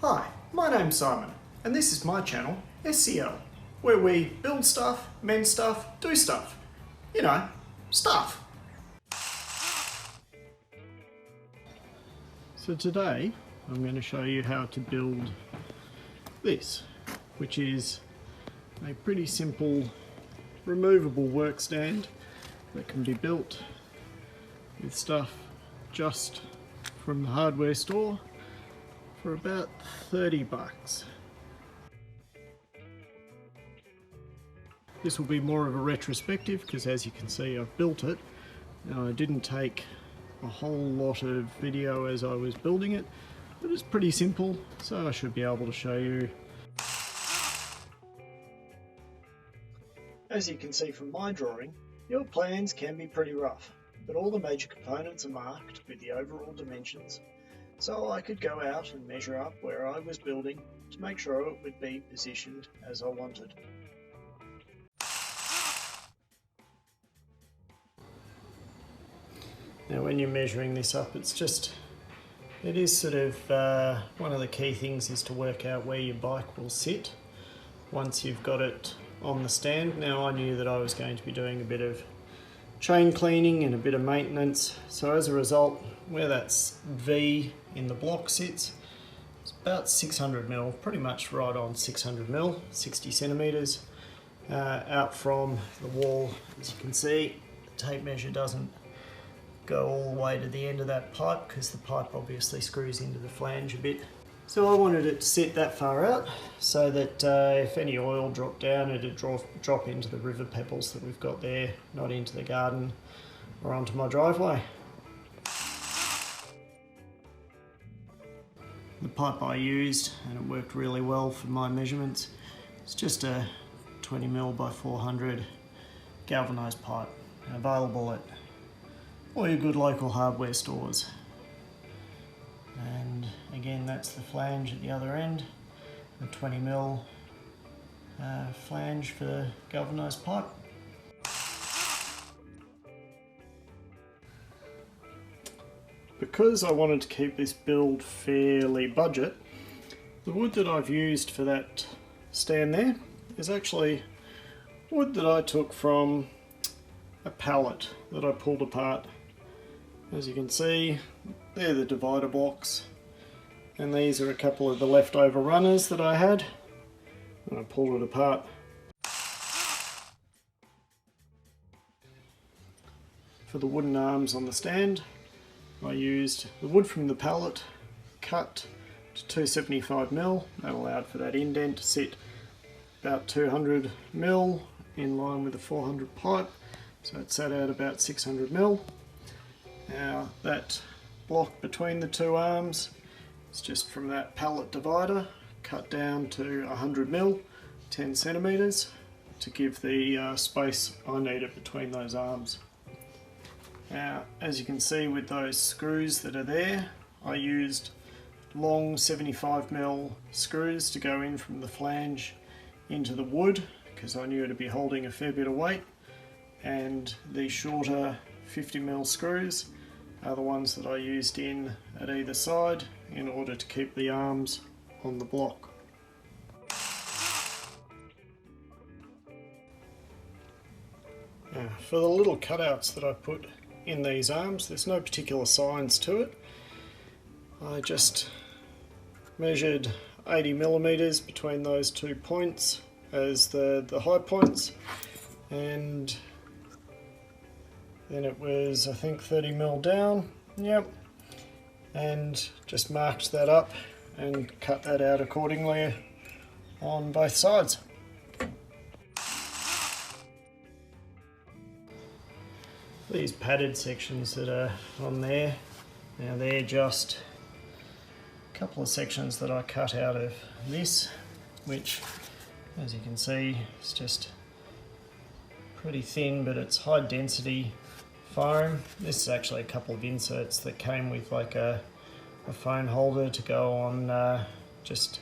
Hi, my name's Simon, and this is my channel, SCL, where we build stuff, mend stuff, do stuff. You know, stuff. So today, I'm going to show you how to build this, which is a pretty simple removable work stand that can be built with stuff just from the hardware store for about 30 bucks. This will be more of a retrospective because, as you can see, I've built it. Now, I didn't take a whole lot of video as I was building it, but it's pretty simple, so I should be able to show you. As you can see from my drawing, your plans can be pretty rough, but all the major components are marked with the overall dimensions, so I could go out and measure up where I was building to make sure it would be positioned as I wanted. Now, when you're measuring this up, it is sort of one of the key things is to work out where your bike will sit once you've got it on the stand. Now, I knew that I was going to be doing a bit of chain cleaning and a bit of maintenance, so as a result, where that V in the block sits, it's about 600mm, pretty much right on 600mm, 60 centimeters out from the wall. As you can see, the tape measure doesn't go all the way to the end of that pipe because the pipe obviously screws into the flange a bit. So I wanted it to sit that far out so that if any oil dropped down, it'd drop into the river pebbles that we've got there, not into the garden or onto my driveway. The pipe I used, and it worked really well for my measurements, it's just a 20mm by 400 galvanised pipe, available at all your good local hardware stores. And again, that's the flange at the other end, a 20mm flange for the galvanised pipe. Because I wanted to keep this build fairly budget, the wood that I've used for that stand there is actually wood that I took from a pallet that I pulled apart. As you can see, they're the divider blocks, and these are a couple of the leftover runners that I had, and I pulled it apart. For the wooden arms on the stand, I used the wood from the pallet, cut to 275mm. That allowed for that indent to sit about 200mm in line with the 400 pipe, so it sat out about 600mm. Now, that block between the two arms is just from that pallet divider, cut down to 100mm, 10 centimeters, to give the space I needed between those arms. Now, as you can see with those screws that are there, I used long 75mm screws to go in from the flange into the wood, because I knew it'd be holding a fair bit of weight, and the shorter 50mm screws are the ones that I used in at either side in order to keep the arms on the block. Now, for the little cutouts that I put in these arms, there's no particular science to it. I just measured 80mm between those 2 points as the high points, and then it was, I think, 30mm down, yep, and just marked that up and cut that out accordingly on both sides. These padded sections that are on there, now they're just a couple of sections that I cut out of this, which, as you can see, is just pretty thin, but it's high density foam. This is actually a couple of inserts that came with like a phone holder to go on just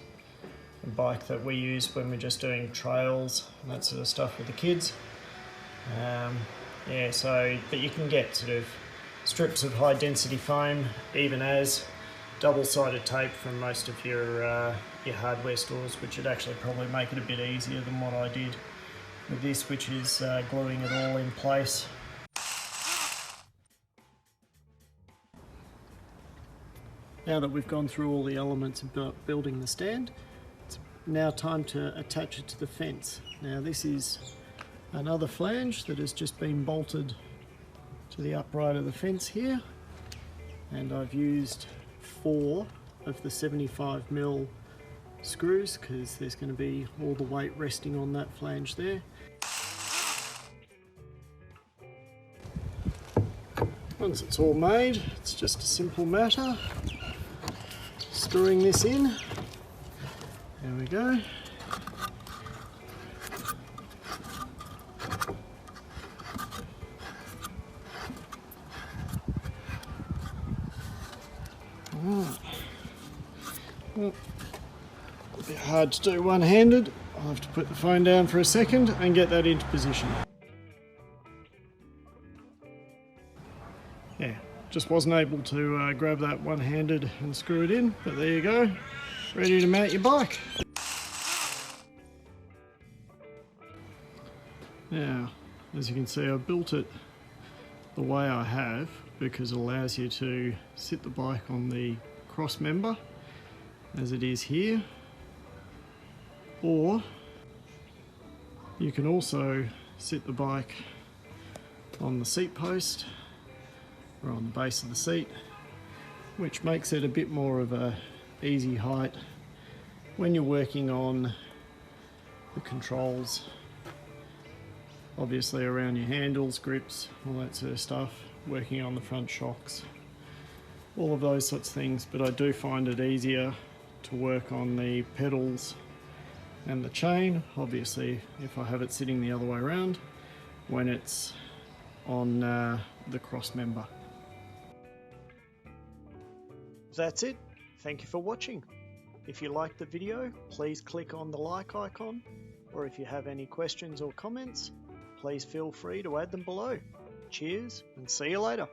a bike that we use when we're just doing trails and that sort of stuff with the kids. Yeah, so, but you can get sort of strips of high density foam even as double-sided tape from most of your hardware stores, which would actually probably make it a bit easier than what I did with this, which is gluing it all in place. Now that we've gone through all the elements of building the stand, it's now time to attach it to the fence. Now this is another flange that has just been bolted to the upright of the fence here, and I've used 4 of the 75mm screws because there's going to be all the weight resting on that flange there. Once it's all made, it's just a simple matter screwing this in. There we go. Well, a bit hard to do one-handed. I'll have to put the phone down for a second and get that into position. Yeah, just wasn't able to grab that one-handed and screw it in, but there you go, ready to mount your bike. Now, as you can see, I've built it the way I have because it allows you to sit the bike on the cross member as it is here, or you can also sit the bike on the seat post or on the base of the seat, which makes it a bit more of a easy height when you're working on the controls, obviously around your handles, grips, all that sort of stuff, working on the front shocks, all of those sorts of things. But I do find it easier to work on the pedals and the chain, obviously if I have it sitting the other way around, when it's on the cross member. That's it. Thank you for watching. If you liked the video, please click on the like icon, or if you have any questions or comments, please feel free to add them below. Cheers and see you later.